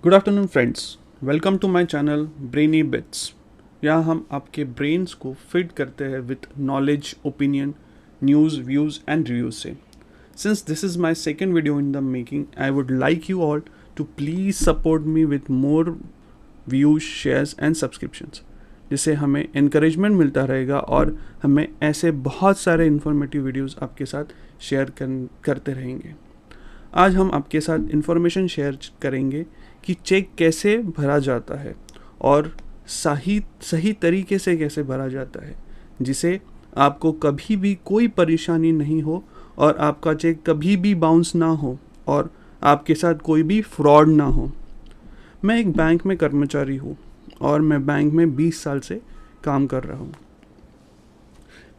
Good afternoon friends, welcome to my channel Brainy Bits. यहाँ हम आपके ब्रेन्स को फिट करते हैं with knowledge, opinion, news, views and reviews से। Since this is my second video in the making, I would like you all to please support me with more views, shares and subscriptions, जिससे हमें encouragement मिलता रहेगा और हमें ऐसे बहुत सारे इन्फॉर्मेटिव वीडियोज़ आपके साथ शेयर करते रहेंगे। आज हम आपके साथ इन्फॉर्मेशन शेयर करेंगे कि चेक कैसे भरा जाता है और सही तरीके से कैसे भरा जाता है, जिसे आपको कभी भी कोई परेशानी नहीं हो और आपका चेक कभी भी बाउंस ना हो और आपके साथ कोई भी फ्रॉड ना हो। मैं एक बैंक में कर्मचारी हूँ और मैं बैंक में 20 साल से काम कर रहा हूँ।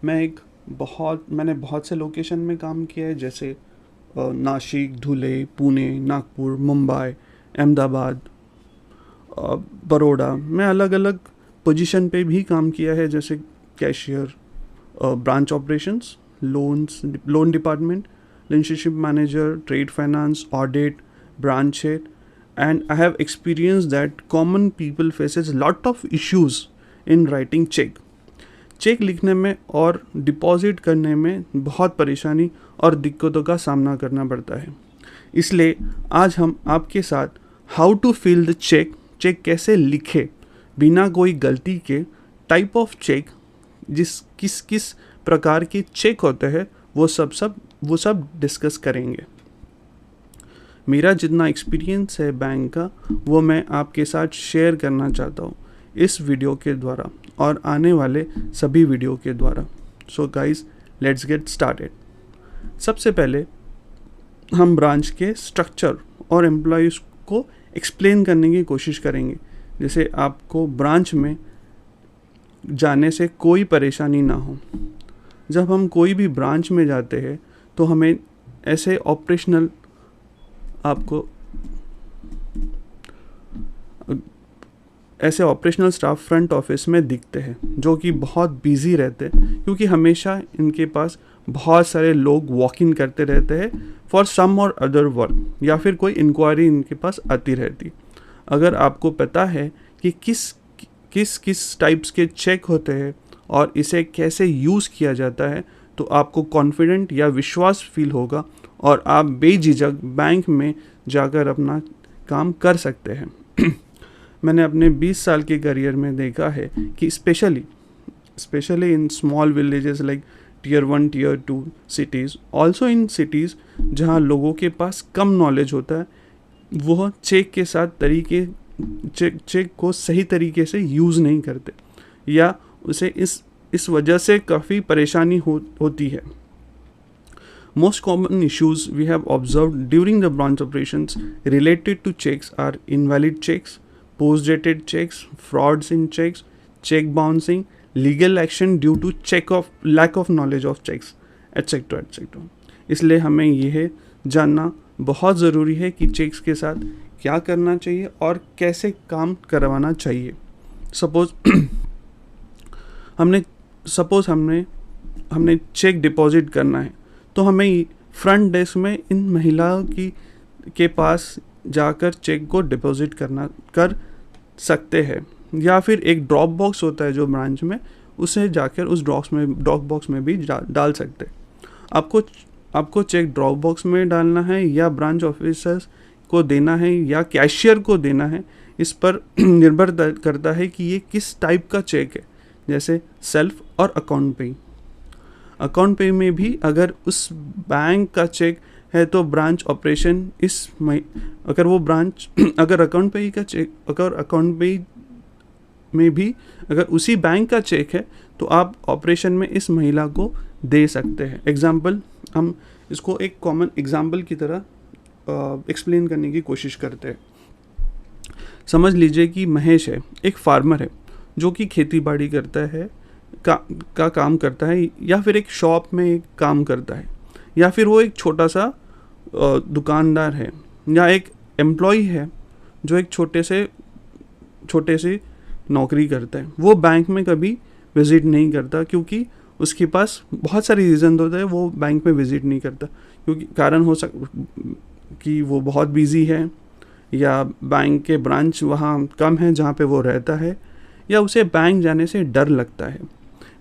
मैंने बहुत से लोकेशन में काम किया है, जैसे नासिक, धुले, पुणे, नागपुर, मुंबई, अहमदाबाद, बड़ौदा में अलग अलग पोजीशन पे भी काम किया है, जैसे cashier, branch operations, loan department, relationship manager, trade finance, audit, branch head, and I have experience that common people faces lot of issues in writing cheque लिखने में और डिपॉजिट करने में बहुत परेशानी और दिक्कतों का सामना करना पड़ता है। इसलिए आज हम आपके साथ how to fill the cheque कैसे लिखे बिना कोई गलती के, टाइप ऑफ चेक, किस प्रकार के चेक होते हैं, वो सब डिस्कस करेंगे। मेरा जितना एक्सपीरियंस है बैंक का, वो मैं आपके साथ शेयर करना चाहता हूँ इस वीडियो के द्वारा और आने वाले सभी वीडियो के द्वारा। So guys, let's get started. सबसे पहले हम ब्रांच के स्ट्रक्चर और एम्प्लॉयज़ को एक्सप्लेन करने की कोशिश करेंगे, जैसे आपको ब्रांच में जाने से कोई परेशानी ना हो। जब हम कोई भी ब्रांच में जाते हैं तो हमें ऐसे ऑपरेशनल स्टाफ फ्रंट ऑफिस में दिखते हैं, जो कि बहुत बिजी रहते हैं, क्योंकि हमेशा इनके पास बहुत सारे लोग वॉक इन करते रहते हैं फॉर सम और अदर वर्क, या फिर कोई इंक्वायरी इनके पास आती रहती। अगर आपको पता है कि किस टाइप्स के चेक होते हैं और इसे कैसे यूज़ किया जाता है, तो आपको कॉन्फिडेंट या विश्वास फील होगा और आप बेझिझक बैंक में जाकर अपना काम कर सकते हैं। मैंने अपने 20 साल के करियर में देखा है कि specially in small villages like Tier 1, Tier 2 cities, also in cities जहाँ लोगों के पास कम नॉलेज होता है, वह चेक को सही तरीके से यूज़ नहीं करते, या उसे इस वजह से काफ़ी परेशानी होती है। Most common issues we have observed during the branch operations related to checks are invalid checks, post-dated checks, frauds in checks, check bouncing, legal action due to lack of knowledge of cheques, et cetera et cetera. इसलिए हमें यह जानना बहुत ज़रूरी है कि checks के साथ क्या करना चाहिए और कैसे काम करवाना चाहिए। सपोज हमने चेक डिपॉजिट करना है, तो हमें फ्रंट डेस्क में इन महिलाओं के पास जाकर चेक को डिपॉजिट कर सकते हैं, या फिर एक ड्रॉप बॉक्स होता है जो ब्रांच में, उसे जाकर उस ड्रॉप बॉक्स में भी डाल सकते हैं। आपको चेक ड्रॉप बॉक्स में डालना है या ब्रांच ऑफिसर्स को देना है या कैशियर को देना है, इस पर निर्भर करता है कि ये किस टाइप का चेक है, जैसे सेल्फ और अकाउंट पे में भी अगर उस बैंक का चेक है तो ब्रांच ऑपरेशन अगर अकाउंट पे में भी अगर उसी बैंक का चेक है, तो आप ऑपरेशन में इस महिला को दे सकते हैं। एग्जाम्पल, हम इसको एक कॉमन एग्जाम्पल की तरह एक्सप्लेन करने की कोशिश करते हैं। समझ लीजिए कि महेश है, एक फार्मर है जो कि खेती बाड़ी करता है, काम करता है, या फिर एक शॉप में काम करता है, या फिर वो एक छोटा सा दुकानदार है, या एक एम्प्लॉय है जो एक छोटे से नौकरी करता है। वो बैंक में कभी विज़िट नहीं करता, क्योंकि उसके पास बहुत सारे रीज़न होते हैं वो बैंक में विज़िट नहीं करता, क्योंकि कारण हो कि वो बहुत बिज़ी है, या बैंक के ब्रांच वहाँ कम है जहाँ पे वो रहता है, या उसे बैंक जाने से डर लगता है।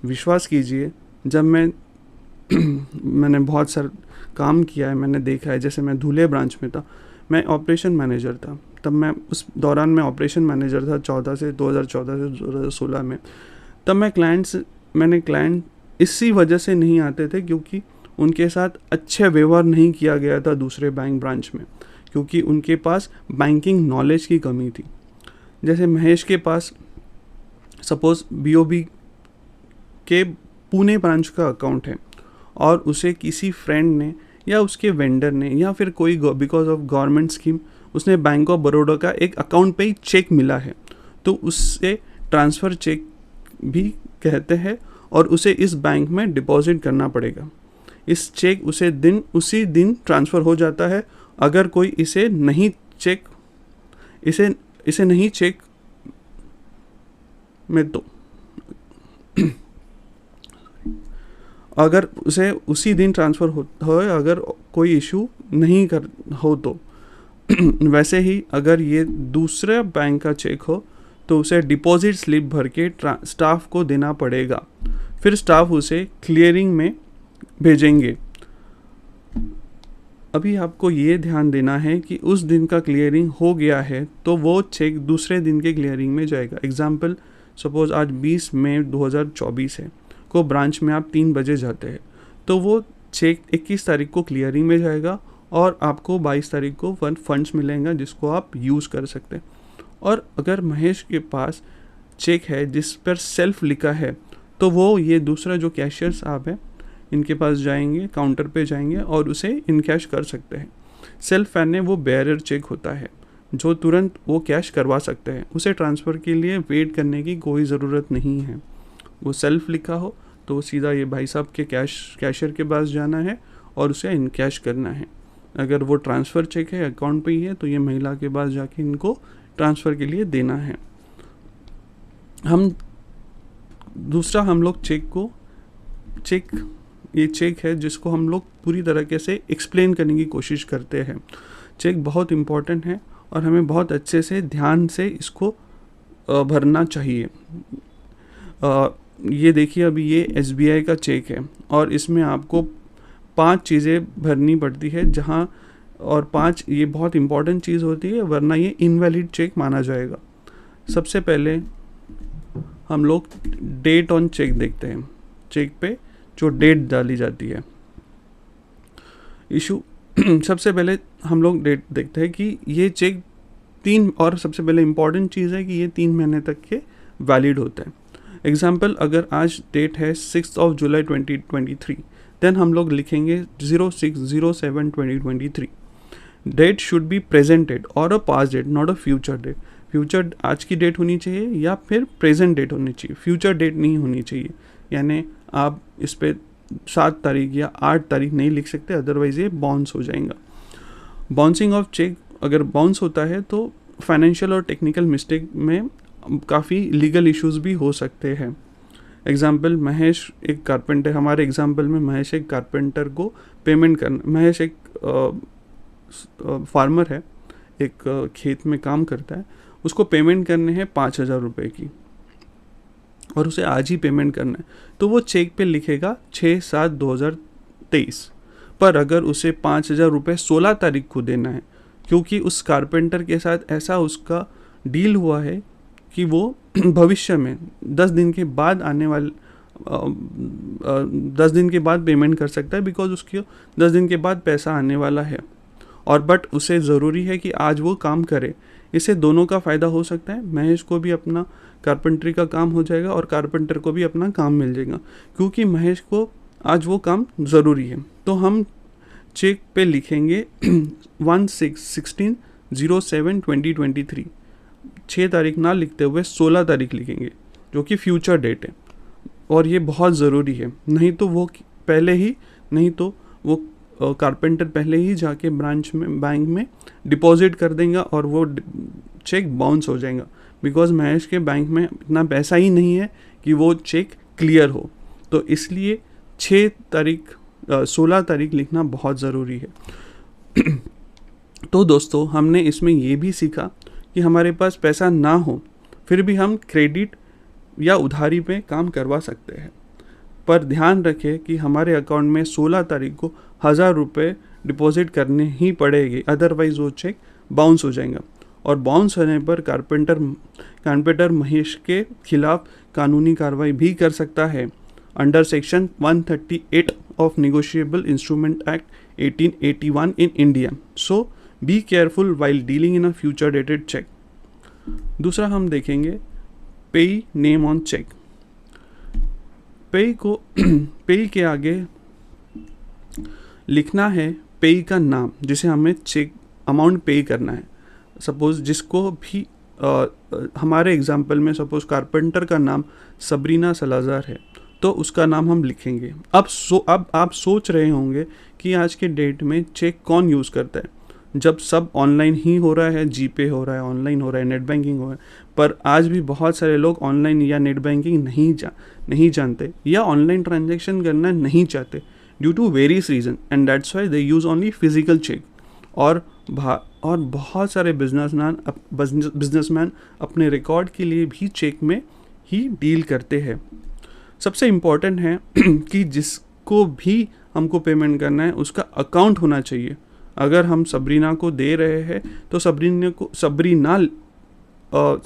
विश्वास कीजिए, जब मैंने बहुत सारा काम किया है, मैंने देखा है, जैसे मैं धुले ब्रांच में था, मैं ऑपरेशन मैनेजर था, तब मैं उस दौरान मैं ऑपरेशन मैनेजर था 2014 से 2016 में। तब मैंने क्लाइंट इसी वजह से नहीं आते थे क्योंकि उनके साथ अच्छे व्यवहार नहीं किया गया था दूसरे बैंक ब्रांच में, क्योंकि उनके पास बैंकिंग नॉलेज की कमी थी। जैसे महेश के पास सपोज बीओबी के पुणे ब्रांच का अकाउंट है और उसे किसी फ्रेंड ने या उसके वेंडर ने या फिर कोई बिकॉज ऑफ गवर्नमेंट स्कीम उसने बैंक ऑफ बड़ौदा का एक अकाउंट पे ही चेक मिला है, तो उससे ट्रांसफ़र चेक भी कहते हैं और उसे इस बैंक में डिपॉजिट करना पड़ेगा। इस चेक उसी दिन ट्रांसफ़र हो जाता है। अगर कोई इसे नहीं चेक में तो अगर उसे उसी दिन ट्रांसफ़र हो अगर कोई इशू नहीं कर हो तो वैसे ही अगर ये दूसरे बैंक का चेक हो तो उसे डिपॉजिट स्लिप भर के स्टाफ को देना पड़ेगा, फिर स्टाफ उसे क्लियरिंग में भेजेंगे। अभी आपको ये ध्यान देना है कि उस दिन का क्लियरिंग हो गया है तो वो चेक दूसरे दिन के क्लियरिंग में जाएगा। एग्जाम्पल, सपोज़ आज 20 मई 2024 है को ब्रांच में आप 3 बजे जाते हैं, तो वो चेक 21 तारीख को क्लियरिंग में जाएगा और आपको 22 तारीख को फंड्स मिलेंगे जिसको आप यूज़ कर सकते हैं। और अगर महेश के पास चेक है जिस पर सेल्फ लिखा है तो वो ये दूसरा जो कैशियर साहब है इनके पास जाएंगे, काउंटर पे जाएंगे और उसे इनकैश कर सकते हैं। सेल्फ फैन वो बेयरर चेक होता है जो तुरंत वो कैश करवा सकते हैं, उसे ट्रांसफ़र के लिए वेट करने की कोई ज़रूरत नहीं है। वो सेल्फ लिखा हो तो सीधा ये भाई साहब के कैशियर के पास जाना है और उसे इनकैश करना है। अगर वो ट्रांसफ़र चेक है अकाउंट पे ही है तो ये महिला के पास जाके इनको ट्रांसफ़र के लिए देना है। हम लोग ये चेक है जिसको हम लोग पूरी तरीके से एक्सप्लेन करने की कोशिश करते हैं। चेक बहुत इम्पॉर्टेंट है और हमें बहुत अच्छे से ध्यान से इसको भरना चाहिए। ये देखिए, अभी ये SBI का चेक है और इसमें आपको 5 चीज़ें भरनी पड़ती है और 5 ये बहुत इम्पॉर्टेंट चीज़ होती है, वरना ये इनवैलिड चेक माना जाएगा। सबसे पहले हम लोग डेट ऑन चेक देखते हैं, चेक पे जो डेट डाली जाती है। सबसे पहले हम लोग डेट देखते हैं कि ये चेक और सबसे पहले इम्पॉर्टेंट चीज़ है कि ये 3 महीने तक के वैलिड होता है। एग्जाम्पल, अगर आज डेट है 6 जुलाई 2023, देन हम लोग लिखेंगे 06/07/2023। डेट शुड बी प्रेजेंटेड और a past date, not a future date. Future आज की डेट होनी चाहिए या फिर प्रेजेंट डेट होनी चाहिए, फ्यूचर डेट नहीं होनी चाहिए। यानी आप इस पर 7 तारीख या 8 तारीख नहीं लिख सकते, अदरवाइज ये बाउंस हो जाएगा। बाउंसिंग ऑफ चेक अगर बाउंस होता है तो फाइनेंशियल और टेक्निकल मिस्टेक में काफ़ी लीगल इश्यूज भी हो सकते हैं। एग्जाम्पल, महेश एक कारपेंटर, हमारे एग्जाम्पल में महेश एक कारपेंटर को पेमेंट करना, महेश एक फार्मर है, एक खेत में काम करता है, उसको पेमेंट करने हैं 5,000 रुपये की और उसे आज ही पेमेंट करना है, तो वो चेक पे लिखेगा 6/7/2023। पर अगर उसे 5,000 रुपये 16 तारीख को देना है, क्योंकि उस कारपेंटर के साथ ऐसा उसका डील हुआ है कि वो भविष्य में 10 दिन के बाद 10 दिन के बाद पेमेंट कर सकता है, बिकॉज उसके 10 दिन के बाद पैसा आने वाला है, और बट उसे ज़रूरी है कि आज वो काम करे। इससे दोनों का फ़ायदा हो सकता है, महेश को भी अपना कारपेंटरी का काम हो जाएगा और कारपेंटर को भी अपना काम मिल जाएगा, क्योंकि महेश को आज वो काम ज़रूरी है। तो हम चेक पे लिखेंगे 16/07/2023। 6 तारीख ना लिखते हुए 16 तारीख लिखेंगे, जो कि फ्यूचर डेट है, और ये बहुत ज़रूरी है। नहीं तो वो कारपेंटर पहले ही जाके ब्रांच में बैंक में डिपॉजिट कर देगा और वो चेक बाउंस हो जाएगा, बिकॉज महेश के बैंक में इतना पैसा ही नहीं है कि वो चेक क्लियर हो। तो इसलिए 16 तारीख लिखना बहुत ज़रूरी है। तो दोस्तों हमने इसमें ये भी सीखा कि हमारे पास पैसा ना हो फिर भी हम क्रेडिट या उधारी पे काम करवा सकते हैं, पर ध्यान रखें कि हमारे अकाउंट में 16 तारीख को 1000 रुपये डिपॉजिट करने ही पड़ेगी, अदरवाइज वो चेक बाउंस हो जाएगा। और बाउंस होने पर कारपेंटर महेश के खिलाफ कानूनी कार्रवाई भी कर सकता है under section 138 of negotiable instrument act 1881 in India. So be careful while dealing in a future dated cheque. दूसरा हम देखेंगे पेई नेम ऑन चेक। पेई को पेई के आगे लिखना है पेई का नाम जिसे हमें चेक अमाउंट पे करना है। सपोज जिसको भी हमारे एग्जांपल में सपोज कारपेंटर का नाम सबरीना सलाजार है तो उसका नाम हम लिखेंगे। अब आप सोच रहे होंगे कि आज के डेट में चेक कौन यूज़ करता है, जब सब ऑनलाइन ही हो रहा है, जीपे हो रहा है, ऑनलाइन हो रहा है, नेट बैंकिंग हो रहा है। पर आज भी बहुत सारे लोग ऑनलाइन या नेट बैंकिंग नहीं जानते या ऑनलाइन ट्रांजैक्शन करना नहीं चाहते due to various reason, and that's why they use only physical cheque. और बहुत सारे बिजनेसमैन अपने रिकॉर्ड के लिए भी चेक में ही डील करते हैं। सबसे इम्पॉर्टेंट है कि जिसको भी हमको पेमेंट करना है उसका अकाउंट होना चाहिए। अगर हम सबरीना को दे रहे हैं तो सबरीना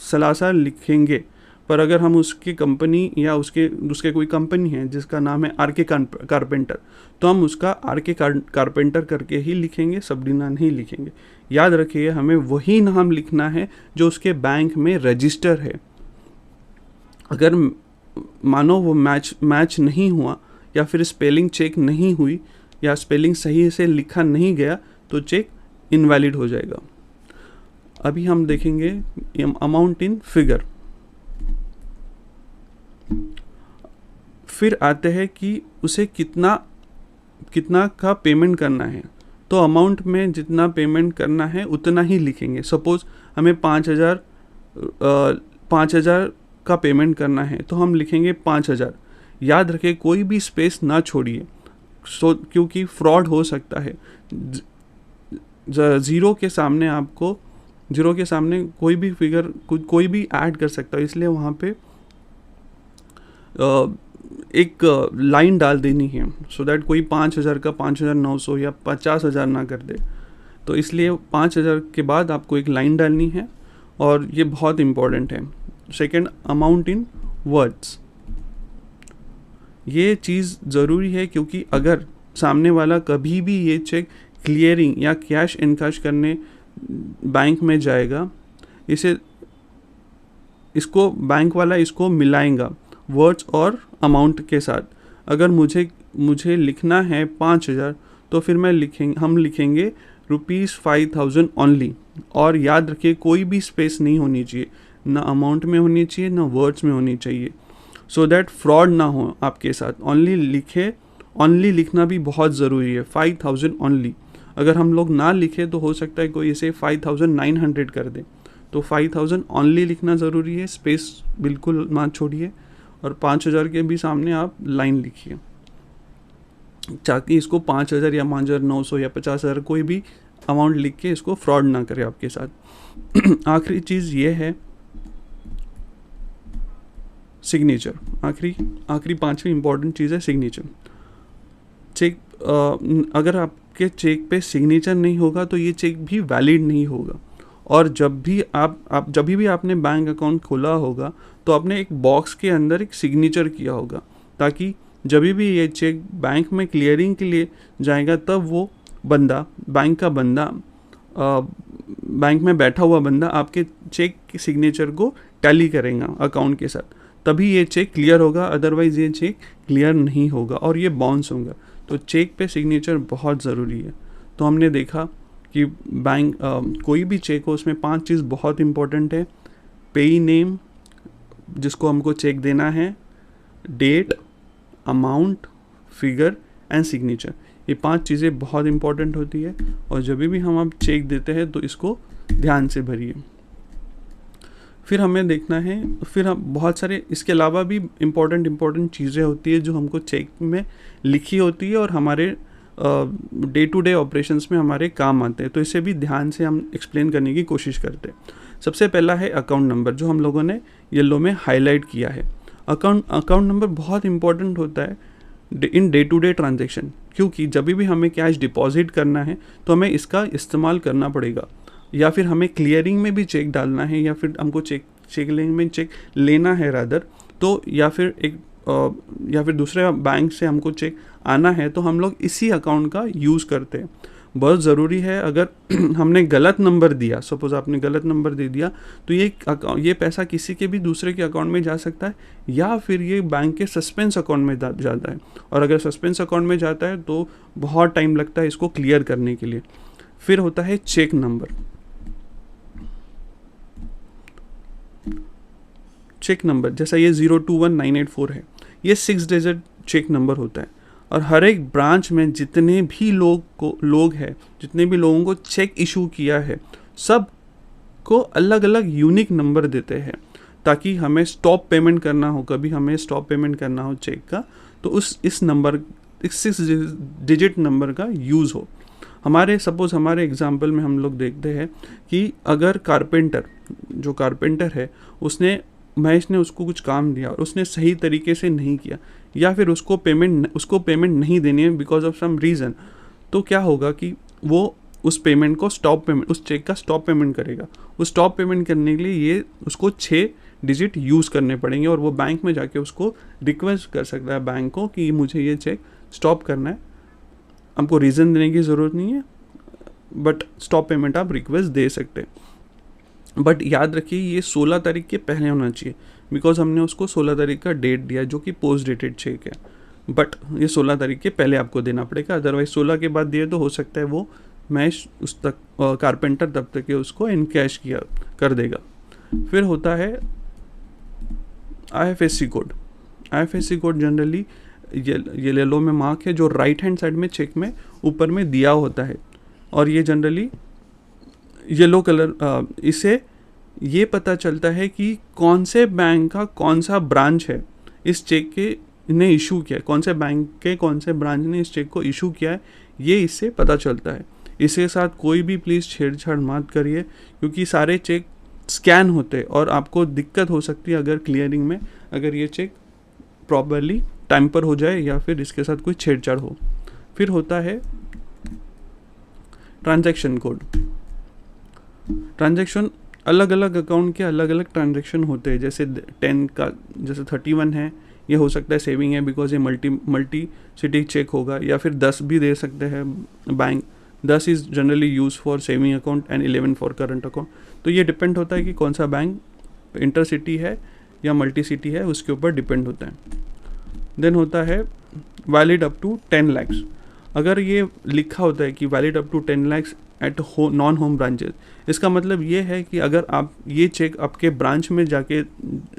सलासा लिखेंगे, पर अगर हम उसकी कंपनी या उसके कोई कंपनी है जिसका नाम है आरके कारपेंटर तो हम उसका आरके कारपेंटर करके ही लिखेंगे, सबरीना नहीं लिखेंगे। याद रखिए हमें वही नाम लिखना है जो उसके बैंक में रजिस्टर है। अगर मानो वो मैच नहीं हुआ या फिर स्पेलिंग चेक नहीं हुई या स्पेलिंग सही से लिखा नहीं गया तो चेक इनवैलिड हो जाएगा। अभी हम देखेंगे अमाउंट इन फिगर। फिर आते हैं कि उसे कितना का पेमेंट करना है, तो अमाउंट में जितना पेमेंट करना है उतना ही लिखेंगे। सपोज हमें 5000 का पेमेंट करना है तो हम लिखेंगे 5000। याद रखें कोई भी स्पेस ना छोड़िए, क्योंकि फ्रॉड हो सकता है। ज़ीरो के सामने कोई भी फिगर कोई भी ऐड कर सकता है, इसलिए वहाँ पे एक लाइन डाल देनी है सो दैट कोई 5000 का 5900 या 50,000 ना कर दे। तो इसलिए 5000 के बाद आपको एक लाइन डालनी है और ये बहुत इम्पॉर्टेंट है। Second, amount in words. ये चीज़ ज़रूरी है क्योंकि अगर सामने वाला कभी भी ये चेक क्लियरिंग या कैश इनकाश करने बैंक में जाएगा, इसको बैंक वाला इसको मिलाएगा वर्ड्स और अमाउंट के साथ। अगर मुझे लिखना है 5000 तो फिर हम लिखेंगे ₹5000 ओनली। और याद रखिए कोई भी स्पेस नहीं होनी चाहिए, ना अमाउंट में होनी चाहिए ना वर्ड्स में होनी चाहिए, सो दैट फ्रॉड ना हो आपके साथ। ओनली लिखना भी बहुत ज़रूरी है, 5000 ओनली। अगर हम लोग ना लिखे तो हो सकता है कोई इसे 5900 कर दे, तो 5000 ओनली लिखना ज़रूरी है, स्पेस बिल्कुल ना छोड़िए। और 5000 के भी सामने आप लाइन लिखिए ताकि इसको 5000 या 5900 या 50,000 कोई भी अमाउंट लिख के इसको फ्रॉड ना करे आपके साथ। आखिरी चीज़ ये है सिग्नेचर। आखिरी पांचवी इंपॉर्टेंट चीज़ है सिग्नेचर। चेक अगर आपके चेक पे सिग्नेचर नहीं होगा तो ये चेक भी वैलिड नहीं होगा। और जब भी आपने बैंक अकाउंट खोला होगा तो आपने एक बॉक्स के अंदर एक सिग्नेचर किया होगा, ताकि जब भी ये चेक बैंक में क्लियरिंग के लिए जाएगा तब वो बैंक में बैठा हुआ बंदा आपके चेक के सिग्नेचर को टैली करेगा अकाउंट के साथ, तभी ये चेक क्लियर होगा। अदरवाइज ये चेक क्लियर नहीं होगा और ये बाउंस होगा। तो चेक पे सिग्नेचर बहुत ज़रूरी है। तो हमने देखा कि बैंक कोई भी चेक हो उसमें 5 चीज़ बहुत इंपॉर्टेंट है। पेई नेम जिसको हमको चेक देना है, date, amount, figure and signature. ये 5 चीज़ें बहुत इंपॉर्टेंट होती है और जब भी हम आप चेक देते हैं तो इसको ध्यान से भरिए। फिर हमें देखना है, फिर हम बहुत सारे इसके अलावा भी इम्पॉर्टेंट चीज़ें होती है जो हमको चेक में लिखी होती है और हमारे डे टू डे ऑपरेशंस में हमारे काम आते हैं, तो इसे भी ध्यान से हम एक्सप्लेन करने की कोशिश करते हैं। सबसे पहला है अकाउंट नंबर, जो हम लोगों ने येलो में हाईलाइट किया है। अकाउंट नंबर बहुत इंपॉर्टेंट होता है in day to day transaction, क्योंकि जब भी हमें कैश डिपॉजिट करना है तो हमें इसका इस्तेमाल करना पड़ेगा, या फिर हमें क्लियरिंग में भी चेक डालना है, या फिर हमको चेक में चेक लेना है रादर, तो या फिर दूसरे बैंक से हमको चेक आना है, तो हम लोग इसी अकाउंट का यूज़ करते हैं। बहुत ज़रूरी है, अगर हमने गलत नंबर दिया, सपोज आपने गलत नंबर दे दिया, तो ये पैसा किसी के भी दूसरे के अकाउंट में जा सकता है, या फिर ये बैंक के सस्पेंस अकाउंट में जाता है, और अगर सस्पेंस अकाउंट में जाता है तो बहुत टाइम लगता है इसको क्लियर करने के लिए। फिर होता है चेक नंबर। चेक नंबर जैसा ये 021984 है, ये 6 डिजिट चेक नंबर होता है, और हर एक ब्रांच में जितने भी जितने भी लोगों को चेक इशू किया है, सब को अलग अलग यूनिक नंबर देते हैं, ताकि हमें स्टॉप पेमेंट करना हो, कभी हमें स्टॉप पेमेंट करना हो चेक का, तो इस 6 डिजिट नंबर का यूज़ हो। हमारे एग्जाम्पल में हम लोग देखते हैं कि अगर कारपेंटर है, महेश ने उसको कुछ काम दिया और उसने सही तरीके से नहीं किया, या फिर उसको पेमेंट नहीं देनी है बिकॉज ऑफ सम रीज़न, तो क्या होगा कि वो उस चेक का स्टॉप पेमेंट करेगा। उस स्टॉप पेमेंट करने के लिए ये उसको 6 डिजिट यूज़ करने पड़ेंगे, और वो बैंक में जाके उसको रिक्वेस्ट कर सकता है बैंक को कि मुझे ये चेक स्टॉप करना है। हमको रीज़न देने की ज़रूरत नहीं है, बट स्टॉप पेमेंट आप रिक्वेस्ट दे सकते हैं। बट याद रखिए ये 16 तारीख के पहले होना चाहिए, बिकॉज हमने उसको 16 तारीख का डेट दिया जो कि पोस्ट डेटेड चेक है, बट ये 16 तारीख के पहले आपको देना पड़ेगा। अदरवाइज 16 के बाद दिए तो हो सकता है वो मैश कारपेंटर तब तक उसको इनकैश कर देगा। फिर होता है IFSC code. IFSC code generally ये येलो में मार्क है, जो राइट हैंड साइड में चेक में ऊपर में दिया होता है, और ये जनरली येलो कलर, इससे ये पता चलता है कि कौन से बैंक का कौन सा ब्रांच है इस चेक के ने इशू किया है, कौन से बैंक के कौन से ब्रांच ने इस चेक को इशू किया है, ये इससे पता चलता है। इसके साथ कोई भी प्लीज़ छेड़छाड़ मत करिए, क्योंकि सारे चेक स्कैन होते हैं और आपको दिक्कत हो सकती है अगर क्लियरिंग में, अगर ये चेक प्रॉपरली टाइम पर हो जाए या फिर इसके साथ कोई छेड़छाड़ हो। फिर होता है ट्रांजैक्शन कोड। ट्रांजैक्शन अलग अलग अकाउंट के अलग अलग ट्रांजैक्शन होते हैं, जैसे 31 है, ये हो सकता है सेविंग है बिकॉज ये मल्टी सिटी चेक होगा, या फिर 10 भी दे सकते हैं bank. 10 is generally use for saving account and 11 for current account. तो ये डिपेंड होता है कि कौन सा बैंक इंटर सिटी है या मल्टी सिटी है, उसके ऊपर डिपेंड होता है। देन होता है वैलिड अप टू 10 lakhs। अगर ये लिखा होता है कि valid up to 10 lakhs at non home branches, इसका मतलब ये है कि अगर आप ये चेक आपके ब्रांच में जाके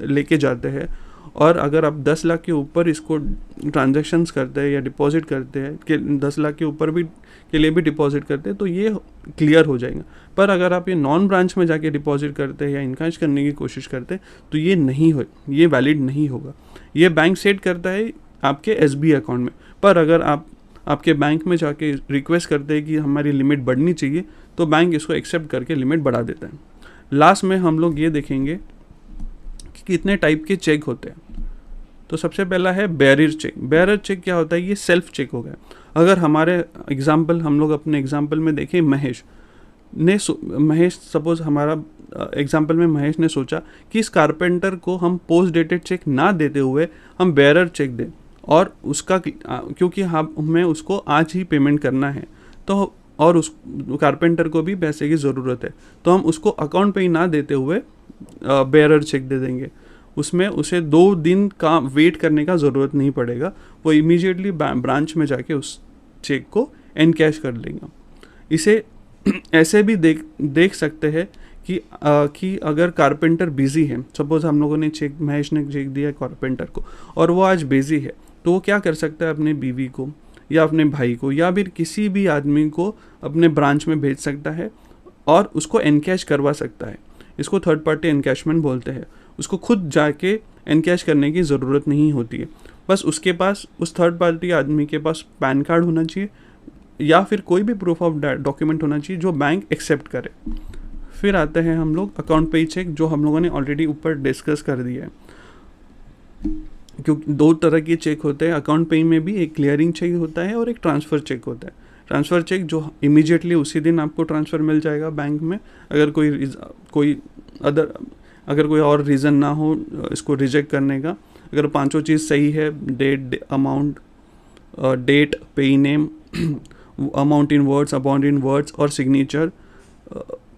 लेके जाते हैं, और अगर आप 10 लाख के ऊपर इसको ट्रांजैक्शंस करते हैं या डिपॉजिट करते हैं, कि 10 लाख के ऊपर भी के लिए भी डिपॉजिट करते हैं, तो ये क्लियर हो जाएगा। पर अगर आप ये नॉन ब्रांच में जाके डिपॉजिट करते हैं या इनकैश करने की कोशिश करते हैं, तो ये वैलिड नहीं होगा। ये बैंक सेट करता है आपके SBI अकाउंट में, पर अगर आपके बैंक में जाके रिक्वेस्ट करते हैं कि हमारी लिमिट बढ़नी चाहिए, तो बैंक इसको एक्सेप्ट करके लिमिट बढ़ा देता है। लास्ट में हम लोग ये देखेंगे कि कितने टाइप के चेक होते हैं। तो सबसे पहला है बेयरर चेक। बेयरर चेक क्या होता है? ये सेल्फ चेक हो गया। अगर हम लोग अपने एग्जाम्पल में देखें, महेश सपोज हमारा एग्जाम्पल में महेश ने सोचा कि इस कारपेंटर को हम पोस्ट डेटेड चेक ना देते हुए हम बेयरर चेक दें, और उसका क्योंकि हमें उसको आज ही पेमेंट करना है, तो और उस कारपेंटर को भी पैसे की ज़रूरत है, तो हम उसको अकाउंट पे ही ना देते हुए बेयरर चेक दे देंगे। उसमें उसे 2 दिन का वेट करने का ज़रूरत नहीं पड़ेगा, वो इमीडिएटली ब्रांच में जाके उस चेक को एनकैश कर लेंगे। इसे ऐसे भी देख सकते हैं कि अगर कारपेंटर बिजी है, सपोज हम लोगों ने महेश ने चेक दिया कारपेंटर को और वो आज बिजी है, तो वो क्या कर सकता है? अपने बीवी को या अपने भाई को या फिर किसी भी आदमी को अपने ब्रांच में भेज सकता है और उसको एनकैश करवा सकता है। इसको थर्ड पार्टी एनकैशमेंट बोलते हैं। उसको खुद जाके एनकैश करने की ज़रूरत नहीं होती है, बस उसके पास, उस थर्ड पार्टी आदमी के पास पैन कार्ड होना चाहिए, या फिर कोई भी प्रूफ ऑफ डॉक्यूमेंट होना चाहिए जो बैंक एक्सेप्ट करे। फिर आते हैं हम लोग अकाउंट पे चेक, जो हम लोगों ने ऑलरेडी ऊपर डिस्कस कर दिया है। क्योंकि दो तरह के चेक होते हैं अकाउंट पे में भी, एक क्लियरिंग चेक होता है और एक ट्रांसफ़र चेक होता है। ट्रांसफ़र चेक जो इमीडिएटली उसी दिन आपको ट्रांसफ़र मिल जाएगा बैंक में, अगर अगर कोई और रीज़न ना हो इसको रिजेक्ट करने का। अगर पांचों चीज़ सही है, डेट, अमाउंट, डेट, पे नेम, अमाउंट इन वर्ड्स और सिग्नेचर,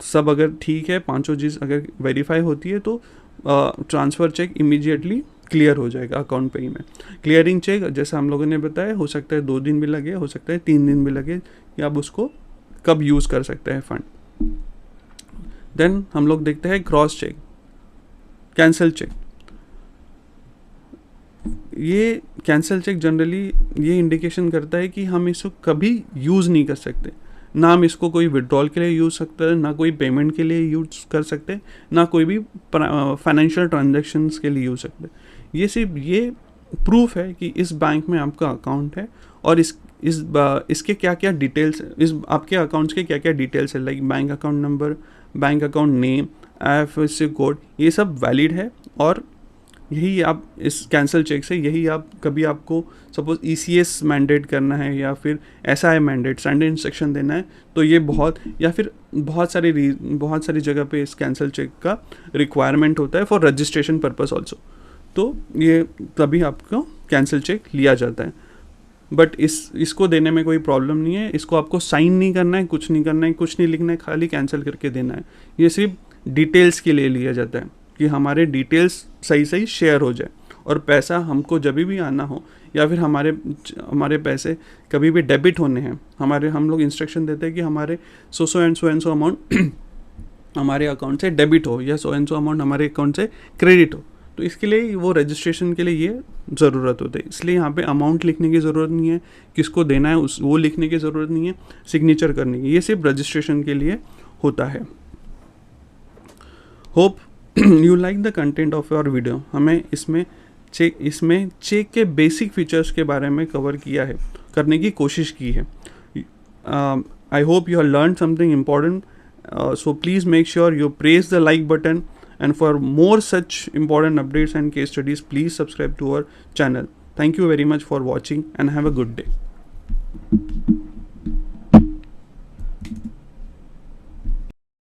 सब अगर ठीक है, पांचों चीज़ अगर वेरीफाई होती है तो ट्रांसफ़र चेक इमीडिएटली क्लियर हो जाएगा अकाउंट पे ही में। क्लियरिंग चेक जैसा हम लोगों ने बताया, हो सकता है 2 दिन भी लगे, हो सकता है 3 दिन भी लगे, कि आप उसको कब यूज़ कर सकते हैं फंड। देन हम लोग देखते हैं क्रॉस चेक, कैंसिल चेक। ये कैंसिल चेक जनरली ये इंडिकेशन करता है कि हम इसको कभी यूज़ नहीं कर सकते, ना हम इसको कोई विड्रॉल के लिए यूज़ सकते हैं, ना कोई पेमेंट के लिए यूज़ कर सकते हैं, ना कोई भी फाइनेंशियल ट्रांजैक्शंस के लिए यूज़ सकते हैं। ये सिर्फ ये प्रूफ है कि इस बैंक में आपका अकाउंट है और इसके क्या क्या डिटेल्स, इस आपके अकाउंट्स के क्या क्या डिटेल्स है, like bank account number, bank account name, IFSC code, ये सब वैलिड है। और यही आप इस कैंसिल चेक से, यही आप कभी आपको सपोज ECS मैंडेट करना है या फिर SI मैंडेट, स्टैंडर्ड इंस्ट्रक्शन देना है, तो ये या फिर बहुत सारी जगह पे इस कैंसिल चेक का रिक्वायरमेंट होता है फॉर रजिस्ट्रेशन पर्पस ऑल्सो। तो ये तभी आपको कैंसिल चेक लिया जाता है। बट इसको देने में कोई प्रॉब्लम नहीं है, इसको आपको साइन नहीं करना है, कुछ नहीं करना है, कुछ नहीं लिखना है, खाली कैंसिल करके देना है। ये सिर्फ डिटेल्स के लिए लिया जाता है कि हमारे डिटेल्स सही शेयर हो जाए, और पैसा हमको जब भी आना हो या फिर हमारे पैसे कभी भी डेबिट होने हैं, हम लोग इंस्ट्रक्शन देते हैं कि हमारे सो एंड सो अमाउंट हमारे अकाउंट से डेबिट हो या सो एंड सो अमाउंट हमारे अकाउंट से क्रेडिट हो। तो इसके लिए वो रजिस्ट्रेशन के लिए ये ज़रूरत होती है। इसलिए यहाँ पे अमाउंट लिखने की ज़रूरत नहीं है, किसको देना है वो लिखने की ज़रूरत नहीं है, सिग्नेचर करने की, ये सिर्फ रजिस्ट्रेशन के लिए होता है। Hope you like the content of your video. हमें इसमें चेक के बेसिक फीचर्स के बारे में कवर करने की कोशिश की है। I hope you have learn something important, so please make sure you press the like button, and for more such important updates and case studies, please subscribe to our channel. Thank you very much for watching and have a good day.